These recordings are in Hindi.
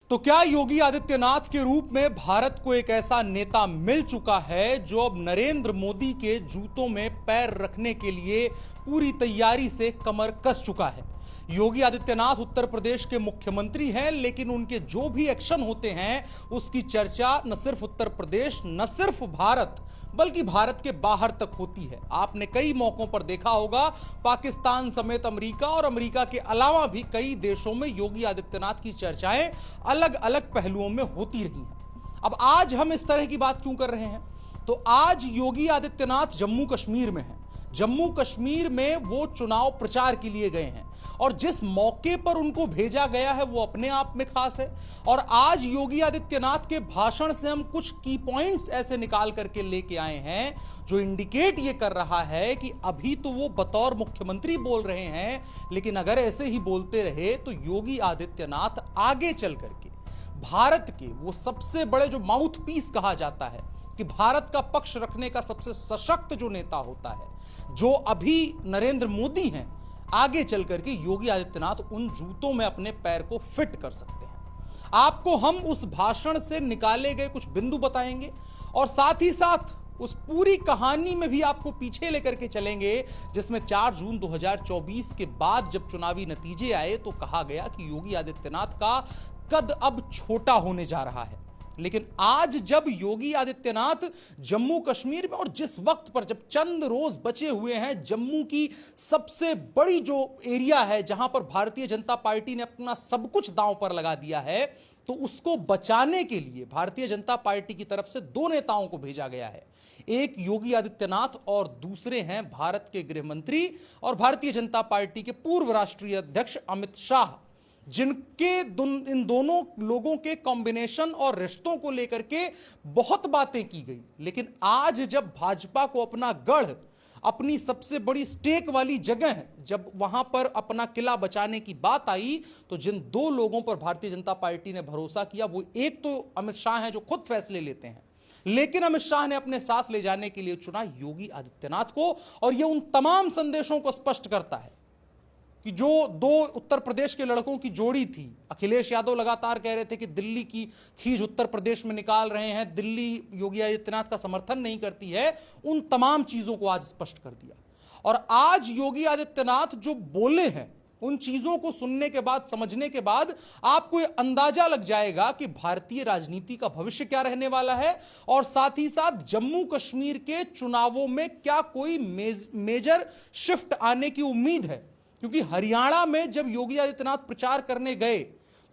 तो क्या योगी आदित्यनाथ के रूप में भारत को एक ऐसा नेता मिल चुका है जो अब नरेंद्र मोदी के जूतों में पैर रखने के लिए पूरी तैयारी से कमर कस चुका है। योगी आदित्यनाथ उत्तर प्रदेश के मुख्यमंत्री हैं, लेकिन उनके जो भी एक्शन होते हैं उसकी चर्चा न सिर्फ उत्तर प्रदेश, न सिर्फ भारत, बल्कि भारत के बाहर तक होती है। आपने कई मौकों पर देखा होगा, पाकिस्तान समेत अमेरिका और अमेरिका के अलावा भी कई देशों में योगी आदित्यनाथ की चर्चाएं अलग अलग पहलुओं में होती रही हैं। अब आज हम इस तरह की बात क्यों कर रहे हैं? तो आज योगी आदित्यनाथ जम्मू कश्मीर में हैं। जम्मू कश्मीर में वो चुनाव प्रचार के लिए गए हैं और जिस मौके पर उनको भेजा गया है वो अपने आप में खास है। और आज योगी आदित्यनाथ के भाषण से हम कुछ की पॉइंट्स ऐसे निकाल करके लेके आए हैं जो इंडिकेट ये कर रहा है कि अभी तो वो बतौर मुख्यमंत्री बोल रहे हैं, लेकिन अगर ऐसे ही बोलते रहे तो योगी आदित्यनाथ आगे चल करके भारत के वो सबसे बड़े जो माउथ पीस कहा जाता है कि भारत का पक्ष रखने का सबसे सशक्त जो नेता होता है, जो अभी नरेंद्र मोदी हैं, आगे चल करके योगी आदित्यनाथ उन जूतों में अपने पैर को फिट कर सकते हैं। आपको हम उस भाषण से निकाले गए कुछ बिंदु बताएंगे और साथ ही साथ उस पूरी कहानी में भी आपको पीछे लेकर के चलेंगे जिसमें 4 जून 2024 के बाद जब चुनावी नतीजे आए तो कहा गया कि योगी आदित्यनाथ का कद अब छोटा होने जा रहा है। लेकिन आज जब योगी आदित्यनाथ जम्मू कश्मीर में और जिस वक्त पर जब चंद रोज बचे हुए हैं, जम्मू की सबसे बड़ी जो एरिया है जहां पर भारतीय जनता पार्टी ने अपना सब कुछ दांव पर लगा दिया है, तो उसको बचाने के लिए भारतीय जनता पार्टी की तरफ से 2 नेताओं को भेजा गया है। एक योगी आदित्यनाथ और दूसरे हैं भारत के गृह मंत्री और भारतीय जनता पार्टी के पूर्व राष्ट्रीय अध्यक्ष अमित शाह, जिनके इन दोनों लोगों के कॉम्बिनेशन और रिश्तों को लेकर के बहुत बातें की गई। लेकिन आज जब भाजपा को अपना गढ़, अपनी सबसे बड़ी स्टेक वाली जगह, जब वहां पर अपना किला बचाने की बात आई, तो जिन 2 लोगों पर भारतीय जनता पार्टी ने भरोसा किया, वो एक तो अमित शाह हैं जो खुद फैसले लेते हैं, लेकिन अमित शाह ने अपने साथ ले जाने के लिए चुना योगी आदित्यनाथ को। और यह उन तमाम संदेशों को स्पष्ट करता है कि जो 2 उत्तर प्रदेश के लड़कों की जोड़ी थी, अखिलेश यादव लगातार कह रहे थे कि दिल्ली की खींच उत्तर प्रदेश में निकाल रहे हैं, दिल्ली योगी आदित्यनाथ का समर्थन नहीं करती है, उन तमाम चीजों को आज स्पष्ट कर दिया। और आज योगी आदित्यनाथ जो बोले हैं, उन चीजों को सुनने के बाद, समझने के बाद आपको यह अंदाजा लग जाएगा कि भारतीय राजनीति का भविष्य क्या रहने वाला है और साथ ही साथ जम्मू कश्मीर के चुनावों में क्या कोई मेजर शिफ्ट आने की उम्मीद है। क्योंकि हरियाणा में जब योगी आदित्यनाथ प्रचार करने गए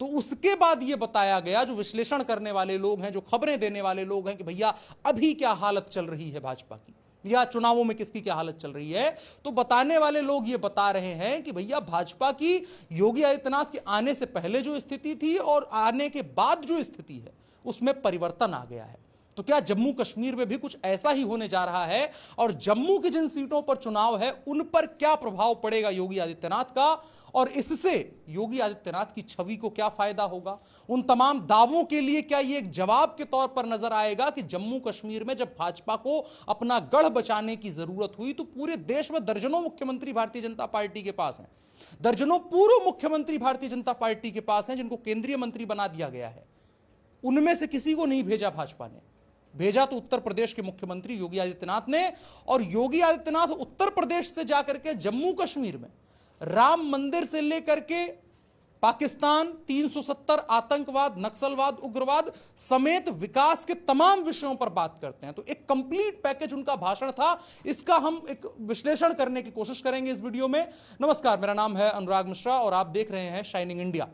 तो उसके बाद यह बताया गया, जो विश्लेषण करने वाले लोग हैं, जो खबरें देने वाले लोग हैं, कि भैया अभी क्या हालत चल रही है भाजपा की या चुनावों में किसकी क्या हालत चल रही है, तो बताने वाले लोग ये बता रहे हैं कि भैया भाजपा की योगी आदित्यनाथ के आने से पहले जो स्थिति थी और आने के बाद जो स्थिति है उसमें परिवर्तन आ गया है। तो क्या जम्मू कश्मीर में भी कुछ ऐसा ही होने जा रहा है और जम्मू की जिन सीटों पर चुनाव है उन पर क्या प्रभाव पड़ेगा योगी आदित्यनाथ का, और इससे योगी आदित्यनाथ की छवि को क्या फायदा होगा? उन तमाम दावों के लिए क्या यह एक जवाब के तौर पर नजर आएगा कि जम्मू कश्मीर में जब भाजपा को अपना गढ़ बचाने की जरूरत हुई तो पूरे देश में दर्जनों मुख्यमंत्री भारतीय जनता पार्टी के पास हैं, दर्जनों पूर्व मुख्यमंत्री भारतीय जनता पार्टी के पास हैं जिनको केंद्रीय मंत्री बना दिया गया है, उनमें से किसी को नहीं भेजा भाजपा ने, भेजा तो उत्तर प्रदेश के मुख्यमंत्री योगी आदित्यनाथ ने। और योगी आदित्यनाथ उत्तर प्रदेश से जाकर के जम्मू कश्मीर में राम मंदिर से लेकर के पाकिस्तान, 370 आतंकवाद, नक्सलवाद, उग्रवाद समेत विकास के तमाम विषयों पर बात करते हैं। तो एक कंप्लीट पैकेज उनका भाषण था, इसका हम एक विश्लेषण करने की कोशिश करेंगे इस वीडियो में। नमस्कार, मेरा नाम है अनुराग मिश्रा और आप देख रहे हैं शाइनिंग इंडिया।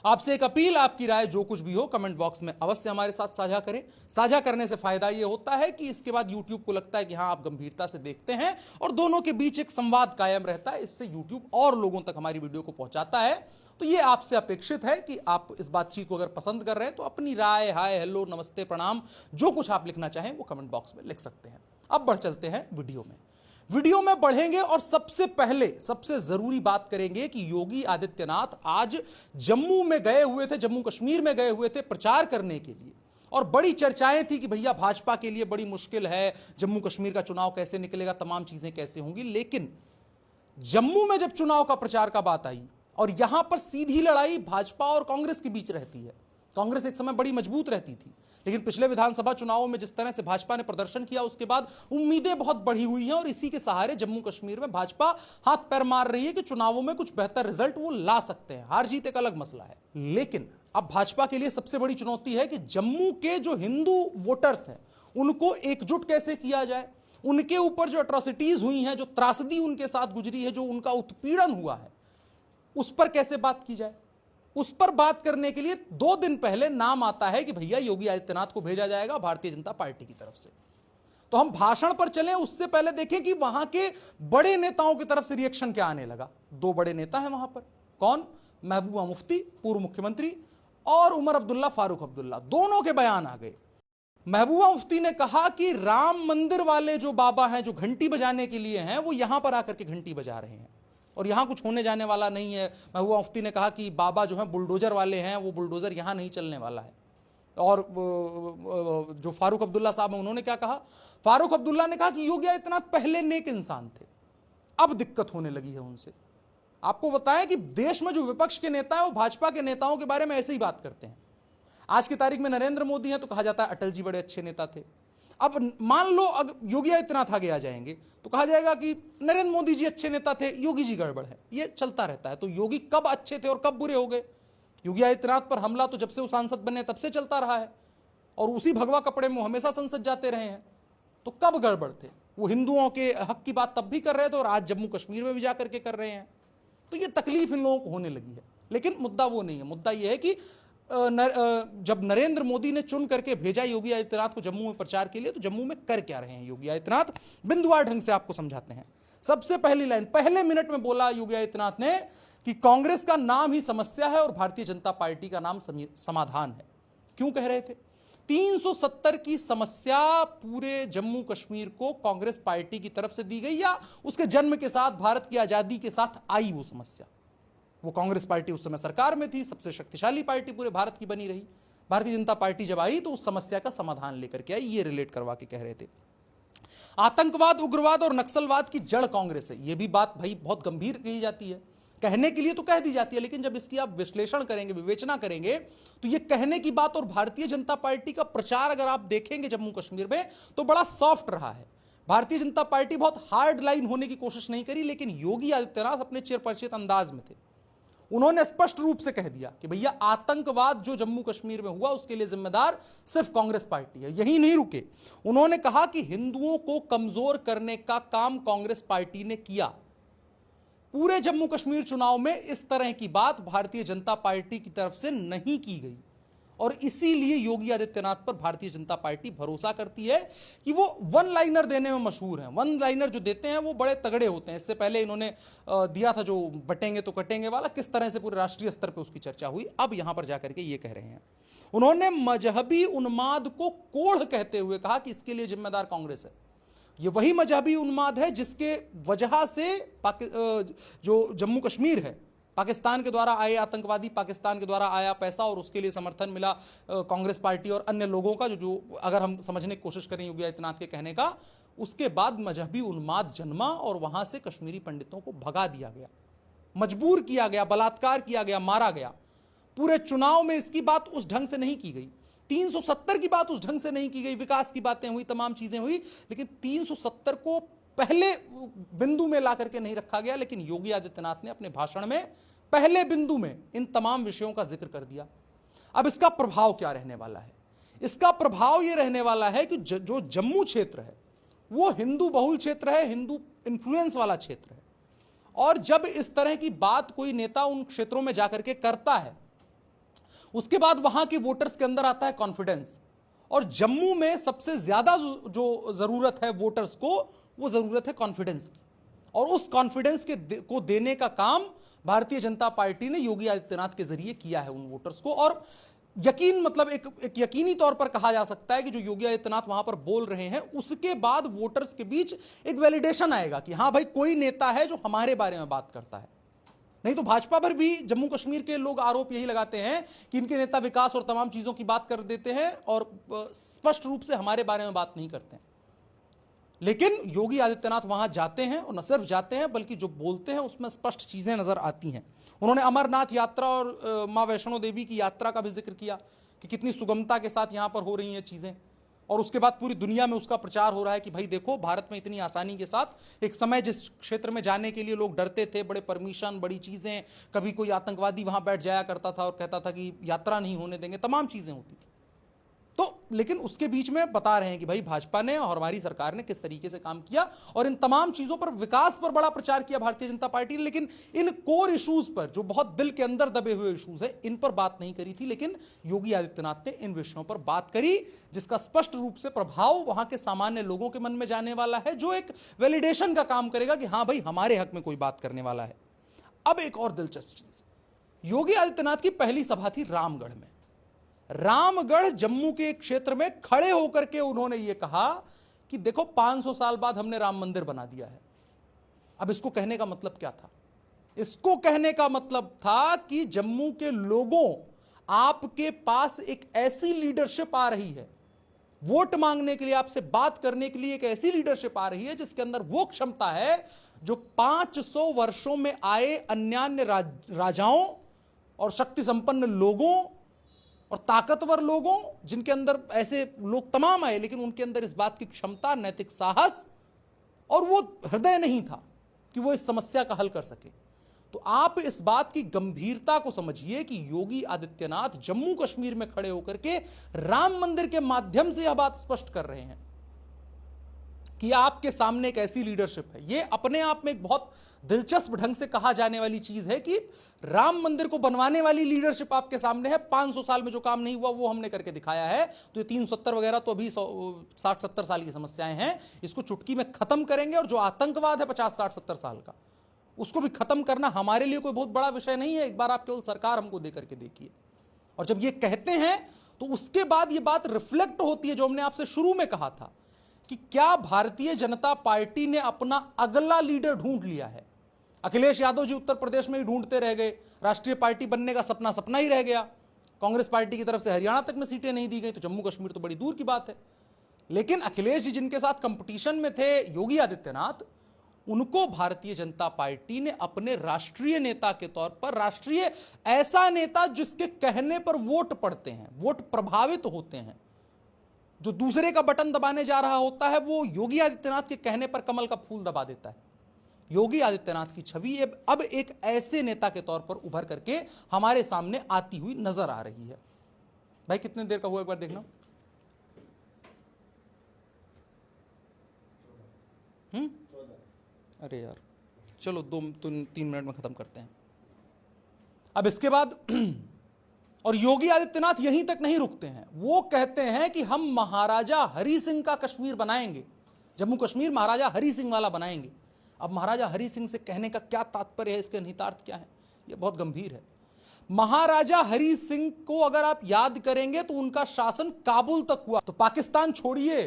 आपसे एक अपील, आपकी राय जो कुछ भी हो कमेंट बॉक्स में अवश्य हमारे साथ साझा करें। साझा करने से फायदा यह होता है कि इसके बाद YouTube को लगता है कि हाँ, आप गंभीरता से देखते हैं और दोनों के बीच एक संवाद कायम रहता है। इससे YouTube और लोगों तक हमारी वीडियो को पहुंचाता है। तो ये आपसे अपेक्षित है कि आप इस बातचीत को अगर पसंद कर रहे हैं तो अपनी राय, हाय, हेलो, नमस्ते, प्रणाम, जो कुछ आप लिखना चाहें वो कमेंट बॉक्स में लिख सकते हैं। अब बढ़ चलते हैं वीडियो में बढ़ेंगे और सबसे पहले सबसे जरूरी बात करेंगे कि योगी आदित्यनाथ आज जम्मू में गए हुए थे, जम्मू कश्मीर में गए हुए थे प्रचार करने के लिए, और बड़ी चर्चाएं थी कि भैया भाजपा के लिए बड़ी मुश्किल है, जम्मू कश्मीर का चुनाव कैसे निकलेगा, तमाम चीजें कैसे होंगी। लेकिन जम्मू में जब चुनाव का प्रचार का बात आई और यहां पर सीधी लड़ाई भाजपा और कांग्रेस के बीच रहती है। कांग्रेस एक समय बड़ी मजबूत रहती थी, लेकिन पिछले विधानसभा चुनावों में जिस तरह से भाजपा ने प्रदर्शन किया उसके बाद उम्मीदें बहुत बढ़ी हुई हैं और इसी के सहारे जम्मू कश्मीर में भाजपा हाथ पैर मार रही है कि चुनावों में कुछ बेहतर रिजल्ट वो ला सकते हैं। हार जीत एक अलग मसला है, लेकिन अब भाजपा के लिए सबसे बड़ी चुनौती है कि जम्मू के जो हिंदू वोटर्स हैं उनको एकजुट कैसे किया जाए, उनके ऊपर जो अट्रॉसिटीज हुई हैं, जो त्रासदी उनके साथ गुजरी है, जो उनका उत्पीड़न हुआ है, उस पर कैसे बात की जाए। उस पर बात करने के लिए 2 दिन पहले नाम आता है कि भैया योगी आदित्यनाथ को भेजा जाएगा भारतीय जनता पार्टी की तरफ से। तो हम भाषण पर चलें उससे पहले देखें कि वहां के बड़े नेताओं की तरफ से रिएक्शन क्या आने लगा। 2 बड़े नेता हैं वहां पर, कौन? महबूबा मुफ्ती पूर्व मुख्यमंत्री और उमर अब्दुल्ला फारूक अब्दुल्ला, दोनों के बयान आ गए। महबूबा मुफ्ती ने कहा कि राम मंदिर वाले जो बाबा हैं जो घंटी बजाने के लिए हैं वो यहां पर आकर के घंटी बजा रहे हैं और यहां कुछ होने जाने वाला नहीं है। महबूबा मुफ्ती ने कहा कि बाबा जो हैं बुलडोजर वाले हैं, वो बुलडोजर यहां नहीं चलने वाला है। और जो फारूक अब्दुल्ला साहब हैं उन्होंने क्या कहा? फारूक अब्दुल्ला ने कहा कि योगी आदित्यनाथ पहले नेक इंसान थे, अब दिक्कत होने लगी है उनसे। आपको बताएं कि देश में जो विपक्ष के नेता है वो भाजपा के नेताओं के बारे में ऐसे ही बात करते हैं। आज की तारीख में नरेंद्र मोदी हैं तो कहा जाता है अटल जी बड़े अच्छे नेता थे। अब मान लो अगर योगी आदित्यनाथ आगे आ जाएंगे तो कहा जाएगा कि नरेंद्र मोदी जी अच्छे नेता थे, योगी जी गड़बड़ है। ये चलता रहता है। तो योगी कब अच्छे थे और कब बुरे हो गए? योगी आदित्यनाथ पर हमला तो जब से वो सांसद बने तब से चलता रहा है और उसी भगवा कपड़े में हमेशा संसद जाते रहे हैं। तो कब गड़बड़ थे? वो हिंदुओं के हक की बात तब भी कर रहे थे और आज जम्मू कश्मीर में भी जाकर के कर रहे हैं। तो ये तकलीफ इन लोगों को होने लगी है। लेकिन मुद्दा वो नहीं है। मुद्दा यह है कि जब नरेंद्र मोदी ने चुन करके भेजा योगी आदित्यनाथ को जम्मू में प्रचार के लिए, तो जम्मू में कर क्या रहे हैं योगी आदित्यनाथ, बिंदुवार ढंग से आपको समझाते हैं। सबसे पहली लाइन पहले मिनट में बोला योगी आदित्यनाथ ने कि कांग्रेस का नाम ही समस्या है और भारतीय जनता पार्टी का नाम समाधान है। क्यों कह रहे थे? 370 की समस्या पूरे जम्मू कश्मीर को कांग्रेस पार्टी की तरफ से दी गई या उसके जन्म के साथ, भारत की आजादी के साथ आई वो समस्या। वो कांग्रेस पार्टी उस समय सरकार में थी, सबसे शक्तिशाली पार्टी पूरे भारत की बनी रही। भारतीय जनता पार्टी जब आई तो उस समस्या का समाधान लेकर के आई। ये रिलेट करवा के कह रहे थे। आतंकवाद, उग्रवाद और नक्सलवाद की जड़ कांग्रेस है। ये भी बात भाई बहुत गंभीर कही जाती है, कहने के लिए तो कह दी जाती है, लेकिन जब इसकी आप विश्लेषण करेंगे, विवेचना करेंगे तो ये कहने की बात और भारतीय जनता पार्टी का प्रचार अगर आप देखेंगे जम्मू कश्मीर में तो बड़ा सॉफ्ट रहा है। भारतीय जनता पार्टी बहुत हार्ड लाइन होने की कोशिश नहीं करी, लेकिन योगी आदित्यनाथ अपने चिरपरिचित अंदाज में थे। उन्होंने स्पष्ट रूप से कह दिया कि भैया आतंकवाद जो जम्मू कश्मीर में हुआ उसके लिए जिम्मेदार सिर्फ कांग्रेस पार्टी है। यही नहीं रुके, उन्होंने कहा कि हिंदुओं को कमजोर करने का काम कांग्रेस पार्टी ने किया। पूरे जम्मू कश्मीर चुनाव में इस तरह की बात भारतीय जनता पार्टी की तरफ से नहीं की गई और इसीलिए योगी आदित्यनाथ पर भारतीय जनता पार्टी भरोसा करती है कि वो वन लाइनर देने में मशहूर हैं। वन लाइनर जो देते हैं वो बड़े तगड़े होते हैं। इससे पहले इन्होंने दिया था जो बटेंगे तो कटेंगे वाला, किस तरह से पूरे राष्ट्रीय स्तर पर उसकी चर्चा हुई। अब यहां पर जाकर के ये कह रहे हैं, उन्होंने मजहबी उन्माद को कोढ़ कहते हुए कहा कि इसके लिए जिम्मेदार कांग्रेस है। ये वही मजहबी उन्माद है जिसके वजह से जो जम्मू कश्मीर है, पाकिस्तान के द्वारा आए आतंकवादी, पाकिस्तान के द्वारा आया पैसा और उसके लिए समर्थन मिला कांग्रेस पार्टी और अन्य लोगों का, जो अगर हम समझने की कोशिश करें योगी आदित्यनाथ के कहने का, उसके बाद मजहबी उन्माद जन्मा और वहां से कश्मीरी पंडितों को भगा दिया गया, मजबूर किया गया, बलात्कार किया गया, मारा गया। पूरे चुनाव में इसकी बात उस ढंग से नहीं की गई। 370 की बात उस ढंग से नहीं की गई। विकास की बातें हुई, तमाम चीजें हुई, लेकिन 370 को पहले बिंदु में ला करके नहीं रखा गया। लेकिन योगी आदित्यनाथ ने अपने भाषण में पहले बिंदु में इन तमाम विषयों का जिक्र कर दिया। अब इसका प्रभाव क्या रहने वाला है? इसका प्रभाव यह रहने वाला है कि जो जम्मू क्षेत्र है वो हिंदू बहुल क्षेत्र है, हिंदू इन्फ्लुएंस वाला क्षेत्र है। और जब इस तरह की बात कोई नेता उन क्षेत्रों में जाकर के करता है, उसके बाद वहां के वोटर्स के अंदर आता है कॉन्फिडेंस। और जम्मू में सबसे ज्यादा जो जरूरत है वोटर्स को, वो जरूरत है कॉन्फिडेंस की। और उस कॉन्फिडेंस को देने का काम भारतीय जनता पार्टी ने योगी आदित्यनाथ के जरिए किया है उन वोटर्स को। और यकीन मतलब एक यकीनी तौर पर कहा जा सकता है कि जो योगी आदित्यनाथ वहां पर बोल रहे हैं उसके बाद वोटर्स के बीच एक वैलिडेशन आएगा कि हां भाई कोई नेता है जो हमारे बारे में बात करता है। नहीं तो भाजपा पर भी जम्मू कश्मीर के लोग आरोप यही लगाते हैं कि इनके नेता विकास और तमाम चीजों की बात कर देते हैं और स्पष्ट रूप से हमारे बारे में बात नहीं करते हैं। लेकिन योगी आदित्यनाथ वहां जाते हैं और न सिर्फ जाते हैं बल्कि जो बोलते हैं उसमें स्पष्ट चीजें नजर आती हैं। उन्होंने अमरनाथ यात्रा और मां वैष्णो देवी की यात्रा का भी जिक्र किया कि कितनी सुगमता के साथ यहां पर हो रही हैं चीजें, और उसके बाद पूरी दुनिया में उसका प्रचार हो रहा है कि भाई देखो भारत में इतनी आसानी के साथ, एक समय जिस क्षेत्र में जाने के लिए लोग डरते थे, बड़े परमिशन, बड़ी चीजें, कभी कोई आतंकवादी वहां बैठ जाया करता था और कहता था कि यात्रा नहीं होने देंगे, तमाम चीजें होती थी। तो लेकिन उसके बीच में बता रहे हैं कि भाई भाजपा ने और हमारी सरकार ने किस तरीके से काम किया और इन तमाम चीजों पर, विकास पर बड़ा प्रचार किया भारतीय जनता पार्टी ने, लेकिन इन कोर इश्यूज पर, जो बहुत दिल के अंदर दबे हुए इश्यूज है, इन पर बात नहीं करी थी। लेकिन योगी आदित्यनाथ ने इन विषयों पर बात करी, जिसका स्पष्ट रूप से प्रभाव वहां के सामान्य लोगों के मन में जाने वाला है, जो एक वैलिडेशन का काम करेगा कि हां भाई हमारे हक में कोई बात करने वाला है। अब एक और दिलचस्प चीज, योगी आदित्यनाथ की पहली सभा थी रामगढ़ में। रामगढ़ जम्मू के एक क्षेत्र में खड़े होकर के उन्होंने यह कहा कि देखो 500 साल बाद हमने राम मंदिर बना दिया है। अब इसको कहने का मतलब क्या था? इसको कहने का मतलब था कि जम्मू के लोगों, आपके पास एक ऐसी लीडरशिप आ रही है, वोट मांगने के लिए, आपसे बात करने के लिए एक ऐसी लीडरशिप आ रही है जिसके अंदर वो क्षमता है जो 500 वर्षों में आए अन्यान्य राजाओं और शक्ति संपन्न लोगों और ताकतवर लोगों, जिनके अंदर ऐसे लोग तमाम आए, लेकिन उनके अंदर इस बात की क्षमता, नैतिक साहस और वो हृदय नहीं था कि वो इस समस्या का हल कर सके। तो आप इस बात की गंभीरता को समझिए कि योगी आदित्यनाथ जम्मू कश्मीर में खड़े होकर के राम मंदिर के माध्यम से यह बात स्पष्ट कर रहे हैं कि आपके सामने एक ऐसी लीडरशिप है। यह अपने आप में एक बहुत दिलचस्प ढंग से कहा जाने वाली चीज है कि राम मंदिर को बनवाने वाली लीडरशिप आपके सामने है। 500 साल में जो काम नहीं हुआ वो हमने करके दिखाया है। तो ये 370 वगैरह तो अभी 60-70 साल की समस्याएं हैं, इसको चुटकी में खत्म करेंगे। और जो आतंकवाद है 50-60-70 साल का, उसको भी खत्म करना हमारे लिए कोई बहुत बड़ा विषय नहीं है। एक बार आप केवल सरकार हमको दे करके देखिए। और जब ये कहते हैं तो उसके बाद ये बात रिफ्लेक्ट होती है जो हमने आपसे शुरू में कहा था कि क्या भारतीय जनता पार्टी ने अपना अगला लीडर ढूंढ लिया है। अखिलेश यादव जी उत्तर प्रदेश में ही ढूंढते रह गए, राष्ट्रीय पार्टी बनने का सपना सपना ही रह गया। कांग्रेस पार्टी की तरफ से हरियाणा तक में सीटें नहीं दी गई, तो जम्मू कश्मीर तो बड़ी दूर की बात है। लेकिन अखिलेश जी जिनके साथ कंपटीशन में थे योगी आदित्यनाथ, उनको भारतीय जनता पार्टी ने अपने राष्ट्रीय नेता के तौर पर, राष्ट्रीय ऐसा नेता जिसके कहने पर वोट पड़ते हैं, वोट प्रभावित होते हैं, जो दूसरे का बटन दबाने जा रहा होता है वो योगी आदित्यनाथ के कहने पर कमल का फूल दबा देता है। योगी आदित्यनाथ की छवि अब एक ऐसे नेता के तौर पर उभर करके हमारे सामने आती हुई नजर आ रही है। भाई कितने देर का हुआ एक बार देखना। अरे यार चलो 2-3 मिनट में खत्म करते हैं। अब इसके बाद और योगी आदित्यनाथ यहीं तक नहीं रुकते हैं, वो कहते हैं कि हम महाराजा हरि सिंह का कश्मीर बनाएंगे, जम्मू कश्मीर महाराजा हरि सिंह वाला बनाएंगे। अब महाराजा हरि सिंह से कहने का क्या तात्पर्य है, इसके निहितार्थ क्या है, यह बहुत गंभीर है। महाराजा हरि सिंह को अगर आप याद करेंगे तो उनका शासन काबुल तक हुआ, तो पाकिस्तान छोड़िए,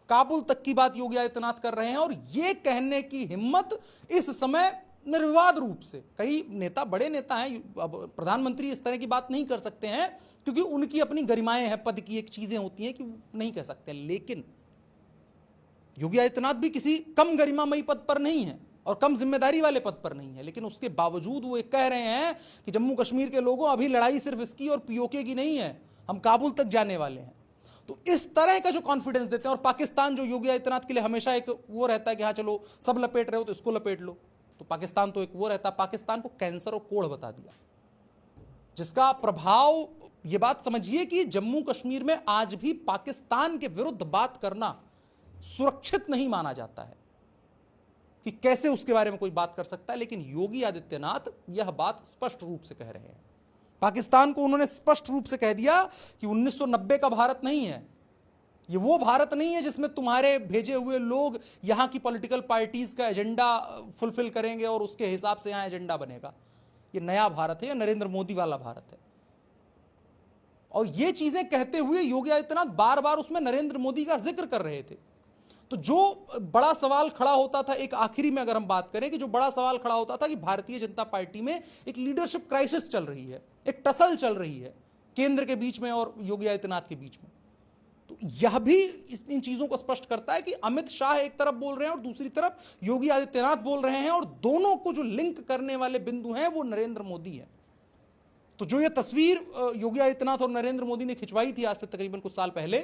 काबुल तक की बात योगी आदित्यनाथ कर रहे हैं। और यह कहने की हिम्मत इस समय निर्विवाद रूप से, कई नेता, बड़े नेता हैं, अब प्रधानमंत्री इस तरह की बात नहीं कर सकते हैं क्योंकि उनकी अपनी गरिमाएं हैं, पद की एक चीजें होती हैं कि नहीं कह सकते, लेकिन योगी आदित्यनाथ भी किसी कम गरिमामयी पद पर नहीं है और कम जिम्मेदारी वाले पद पर नहीं है। लेकिन उसके बावजूद वो कह रहे हैं कि जम्मू कश्मीर के लोगों, अभी लड़ाई सिर्फ इसकी और पीओके की नहीं है, हम काबुल तक जाने वाले हैं। तो इस तरह का जो कॉन्फिडेंस देते हैं, और पाकिस्तान जो योगी आदित्यनाथ के लिए हमेशा एक वो रहता है कि हाँ चलो सब लपेट रहे हो तो इसको लपेट लो, तो पाकिस्तान तो एक वो रहता है, पाकिस्तान को कैंसर और कोढ़ बता दिया, जिसका प्रभाव, ये बात समझिए कि जम्मू कश्मीर में आज भी पाकिस्तान के विरुद्ध बात करना सुरक्षित नहीं माना जाता है कि कैसे उसके बारे में कोई बात कर सकता है। लेकिन योगी आदित्यनाथ यह बात स्पष्ट रूप से कह रहे हैं। पाकिस्तान को उन्होंने स्पष्ट रूप से कह दिया कि 1990 का भारत नहीं है, ये वो भारत नहीं है जिसमें तुम्हारे भेजे हुए लोग यहां की पॉलिटिकल पार्टीज का एजेंडा फुलफिल करेंगे और उसके हिसाब से यहां एजेंडा बनेगा। ये नया भारत है, ये नरेंद्र मोदी वाला भारत है। और ये चीजें कहते हुए योगी आदित्यनाथ बार बार उसमें नरेंद्र मोदी का जिक्र कर रहे थे। तो जो बड़ा सवाल खड़ा होता था, एक आखिरी में अगर हम बात करें कि जो बड़ा सवाल खड़ा होता था कि भारतीय जनता पार्टी में एक लीडरशिप क्राइसिस चल रही है, एक टसल चल रही है केंद्र के बीच में और योगी आदित्यनाथ के बीच में, तो यह भी इन चीजों को स्पष्ट करता है कि अमित शाह एक तरफ बोल रहे हैं और दूसरी तरफ योगी आदित्यनाथ बोल रहे हैं, और दोनों को जो लिंक करने वाले बिंदु हैं वो नरेंद्र मोदी है। तो जो ये तस्वीर योगी आदित्यनाथ और नरेंद्र मोदी ने खिंचवाई थी आज से तकरीबन कुछ साल पहले,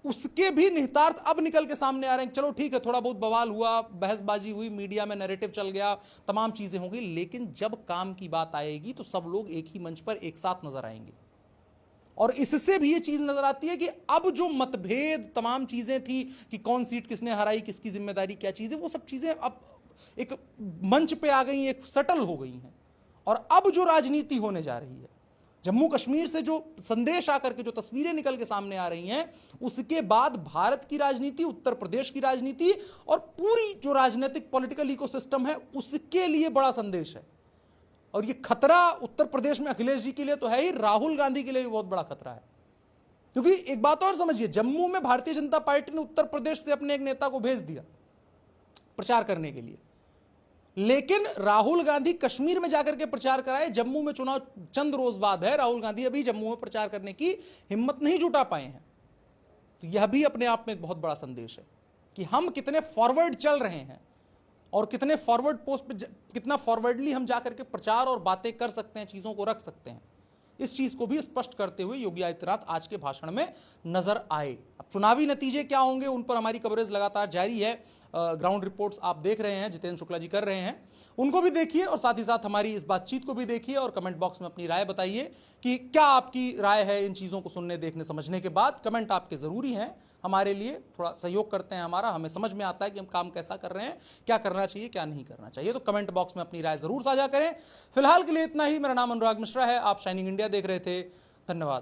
उसके भी निहितार्थ अब निकल के सामने आ रहे हैं। चलो ठीक है, थोड़ा बहुत बवाल हुआ, बहसबाजी हुई, मीडिया में नैरेटिव चल गया, तमाम चीजें होंगी, लेकिन जब काम की बात आएगी तो सब लोग एक ही मंच पर एक साथ नजर आएंगे। और इससे भी ये चीज नजर आती है कि अब जो मतभेद तमाम चीजें थी कि कौन सीट किसने हराई, किसकी जिम्मेदारी क्या चीजें, वो सब चीजें अब एक मंच पे आ गई, एक सटल हो गई हैं। और अब जो राजनीति होने जा रही है, जम्मू कश्मीर से जो संदेश आकर के जो तस्वीरें निकल के सामने आ रही हैं, उसके बाद भारत की राजनीति, उत्तर प्रदेश की राजनीति और पूरी जो राजनीतिक पॉलिटिकल इकोसिस्टम है, उसके लिए बड़ा संदेश है। और ये खतरा उत्तर प्रदेश में अखिलेश जी के लिए तो है ही, राहुल गांधी के लिए भी बहुत बड़ा खतरा है। क्योंकि एक बात और समझिए, जम्मू में भारतीय जनता पार्टी ने उत्तर प्रदेश से अपने एक नेता को भेज दिया प्रचार करने के लिए, लेकिन राहुल गांधी कश्मीर में जाकर के प्रचार कराए। जम्मू में चुनाव चंद रोज बाद है, राहुल गांधी अभी जम्मू में प्रचार करने की हिम्मत नहीं जुटा पाए हैं। तो यह भी अपने आप में एक बहुत बड़ा संदेश है कि हम कितने फॉरवर्ड चल रहे हैं और कितने फॉरवर्ड पोस्ट पे कितना फॉरवर्डली हम जाकर के प्रचार और बातें कर सकते हैं, चीजों को रख सकते हैं। इस चीज को भी स्पष्ट करते हुए योगी आदित्यनाथ आज के भाषण में नजर आए। अब चुनावी नतीजे क्या होंगे, उन पर हमारी कवरेज लगातार जारी है। ग्राउंड रिपोर्ट्स आप देख रहे हैं, जितेंद्र शुक्ला जी कर रहे हैं, उनको भी देखिए और साथ ही साथ हमारी इस बातचीत को भी देखिए और कमेंट बॉक्स में अपनी राय बताइए कि क्या आपकी राय है इन चीज़ों को सुनने, देखने, समझने के बाद। कमेंट आपके ज़रूरी हैं हमारे लिए, थोड़ा सहयोग करते हैं हमारा, हमें समझ में आता है कि हम काम कैसा कर रहे हैं, क्या करना चाहिए, क्या नहीं करना चाहिए। तो कमेंट बॉक्स में अपनी राय ज़रूर साझा करें। फिलहाल के लिए इतना ही। मेरा नाम अनुराग मिश्रा है, आप शाइनिंग इंडिया देख रहे थे। धन्यवाद।